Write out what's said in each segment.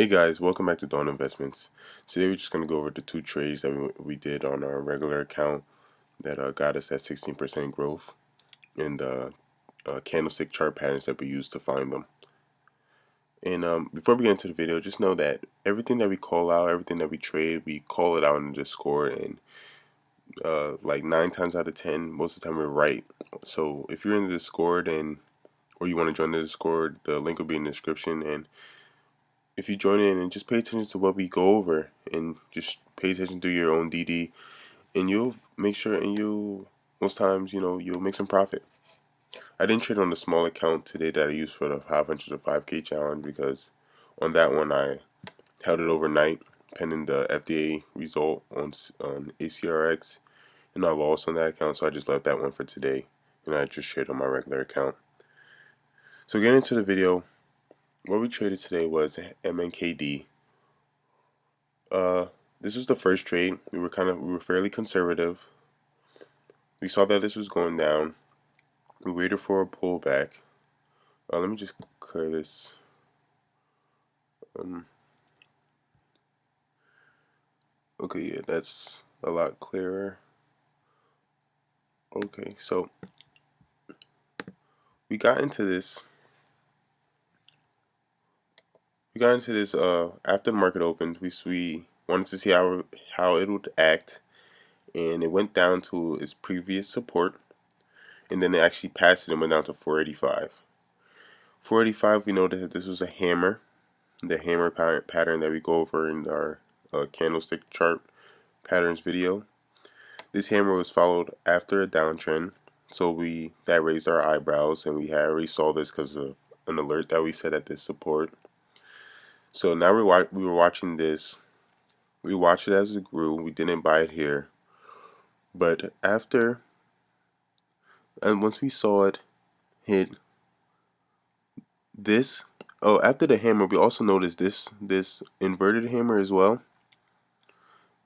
Hey guys, welcome back to Dawn Investments. Today we're just going to go over the two trades that we did on our regular account that got us that 16% growth in the candlestick chart patterns that we use to find them. And before we get into the video, just know that everything that we call out, everything that we trade, we call it out in the Discord, and like 9 times out of 10, most of the time we're right. So if you're in the Discord or you want to join the Discord, the link will be in the description, and if you join in and just pay attention to what we go over and just pay attention to your own DD, and you'll make sure, and you most times you'll make some profit. I didn't trade on the small account today that I used for the 500 to 5K challenge, because on that one I held it overnight pending the FDA result on ACRX, and I lost on that account, so I just left that one for today and I just traded on my regular account. So getting into the video, what we traded today was MNKD. This was the first trade. We were fairly conservative. We saw that this was going down. We waited for a pullback. Let me just clear this. Okay, yeah, that's a lot clearer. Okay, so we got into this. After the market opened. We wanted to see how it would act, and it went down to its previous support, and then it actually passed it and went down to 485. 485, we noticed that this was a hammer, the hammer pattern that we go over in our candlestick chart patterns video. This hammer was followed after a downtrend, so that raised our eyebrows, and we already saw this because of an alert that we set at this support. So now we were watching this. We watched it as it grew. We didn't buy it here, but once we saw it hit this, after the hammer, we also noticed this inverted hammer as well.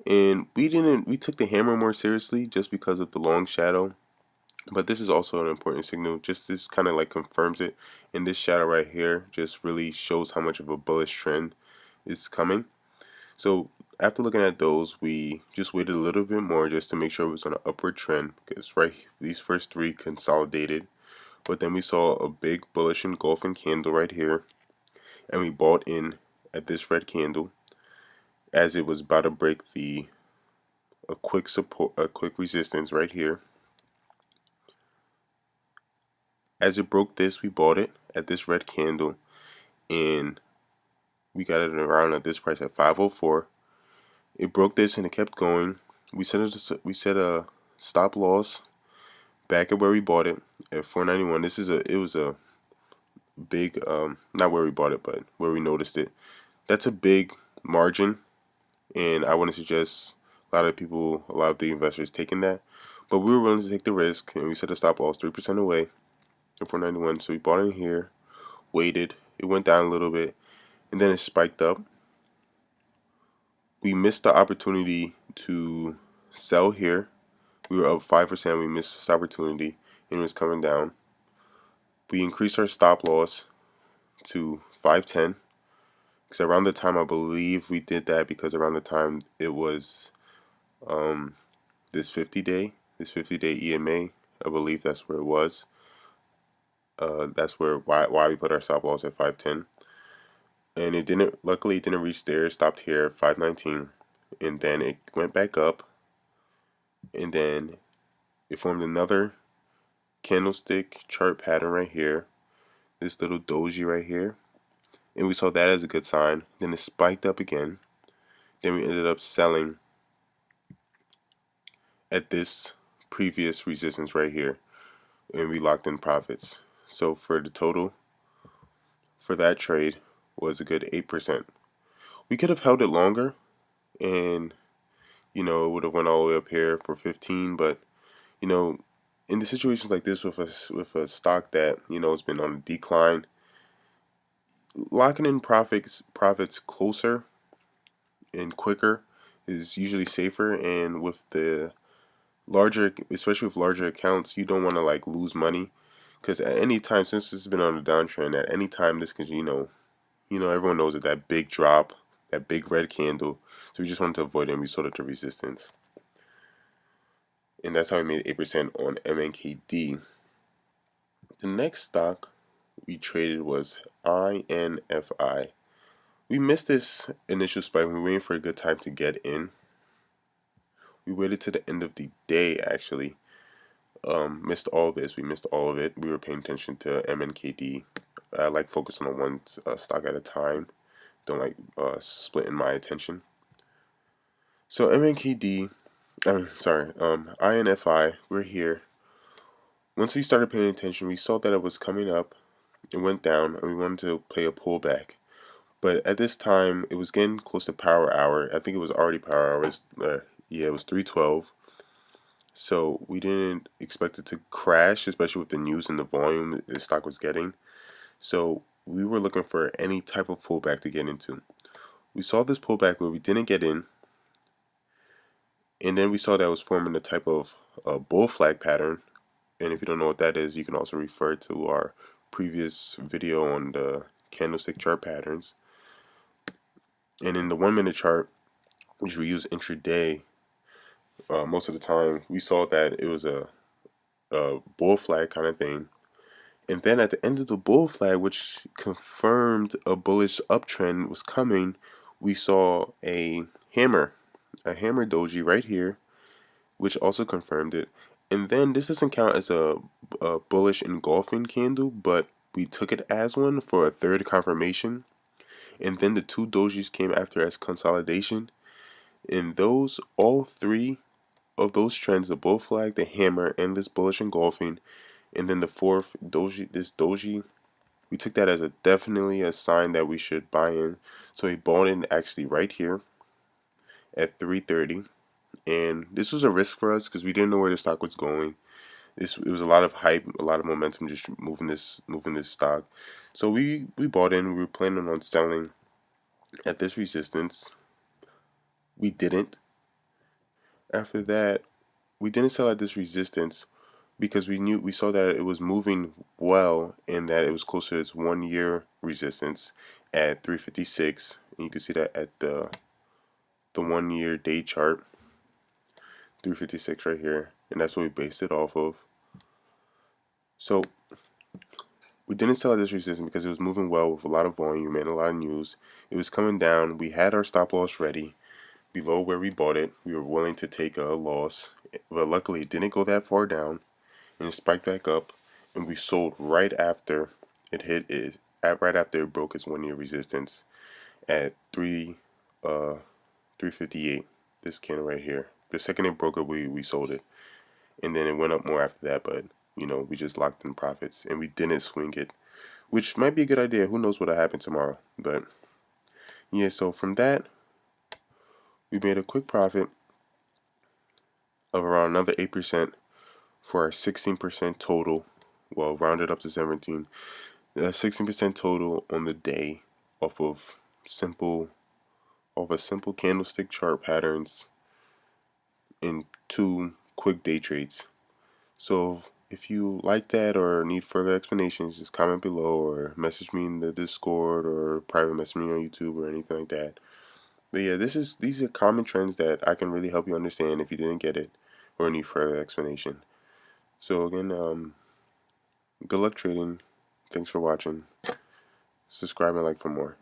And we took the hammer more seriously just because of the long shadow, but this is also an important signal. Just this kind of like confirms it, and this shadow right here just really shows how much of a bullish trend is coming. So after looking at those, we just waited a little bit more just to make sure it was on an upward trend, because these first three consolidated, but then we saw a big bullish engulfing candle right here, and we bought in at this red candle as it was about to break a quick resistance right here. As it broke this, we bought it at this red candle, and we got it around at this price at 504. It broke this and it kept going. We set a stop loss back at where we bought it at 491. It was a big not where we bought it, but where we noticed it. That's a big margin, and I wouldn't suggest a lot of the investors taking that, but we were willing to take the risk, and we set a stop loss 3% away at 491. So we bought in here, waited, it went down a little bit, and then it spiked up. We missed the opportunity to sell here. We were up 5%. We missed this opportunity, and it was coming down. We increased our stop loss to 510, because around the time, I believe we did that because around the time it was this 50-day EMA. I believe that's where it was. That's why we put our stop loss at 510. And it didn't. Luckily, it didn't reach there. It stopped here at 519, and then it went back up, and then it formed another candlestick chart pattern right here. This little doji right here, and we saw that as a good sign. Then it spiked up again. Then we ended up selling at this previous resistance right here, and we locked in profits. So for the total for that trade was a good 8%. We could have held it longer, and it would have went all the way up here for 15. But in the situations like this with a stock that has been on a decline, locking in profits closer and quicker is usually safer. And with especially with larger accounts, you don't want to lose money, because at any time, since this has been on a downtrend, at any time this can everyone knows that big drop, that big red candle. So we just wanted to avoid it, and we sold it to resistance. And that's how we made 8% on MNKD. The next stock we traded was INFI. We missed this initial spike. We were waiting for a good time to get in. We waited to the end of the day, actually. Missed all this. We missed all of it. We were paying attention to MNKD. I like focusing on one stock at a time. Don't like splitting my attention. So MNKD, INFI, we're here. Once we started paying attention, we saw that it was coming up. It went down, and we wanted to play a pullback. But at this time, it was getting close to power hour. I think it was already power hour. It was 3:12. So we didn't expect it to crash, especially with the news and the volume the stock was getting. So we were looking for any type of pullback to get into. We saw this pullback where we didn't get in, and then we saw that it was forming a type of bull flag pattern. And if you don't know what that is, you can also refer to our previous video on the candlestick chart patterns. And in the 1 minute chart, which we use intraday, most of the time we saw that it was a bull flag kind of thing. And then at the end of the bull flag, which confirmed a bullish uptrend was coming, we saw a hammer doji right here, which also confirmed it. And then this doesn't count as a bullish engulfing candle, but we took it as one for a third confirmation. And then the two dojis came after as consolidation. And all three of those trends, the bull flag, the hammer, and this bullish engulfing, and then the fourth doji, we took that as definitely a sign that we should buy in. So we bought in actually right here at 3:30, and this was a risk for us because we didn't know where the stock was going. It was a lot of hype, a lot of momentum, just moving this stock. So we bought in. We were planning on selling at this resistance. We didn't. After that, we didn't sell at this resistance because we saw that it was moving well and that it was closer to its 1 year resistance at 356, and you can see that at the 1 year day chart, 356 right here, and that's what we based it off of. So we didn't sell at this resistance because it was moving well with a lot of volume and a lot of news. It was coming down. We had our stop loss ready below where we bought it. We were willing to take a loss, but luckily it didn't go that far down, and it spiked back up, and we sold right after right after it broke its 1 year resistance at 358. This candle right here. The second it broke it, we sold it, and then it went up more after that. But we just locked in profits, and we didn't swing it, which might be a good idea. Who knows what'll happen tomorrow? But yeah, so from that, we made a quick profit of around another 8% for our 16% total. Well, rounded up to 17. 16% total on the day off of simple candlestick chart patterns in 2 quick day trades. So if you like that or need further explanations, just comment below or message me in the Discord or private message me on YouTube or anything like that. But yeah, these are common trends that I can really help you understand if you didn't get it or need further explanation. So again, good luck trading. Thanks for watching. Subscribe and like for more.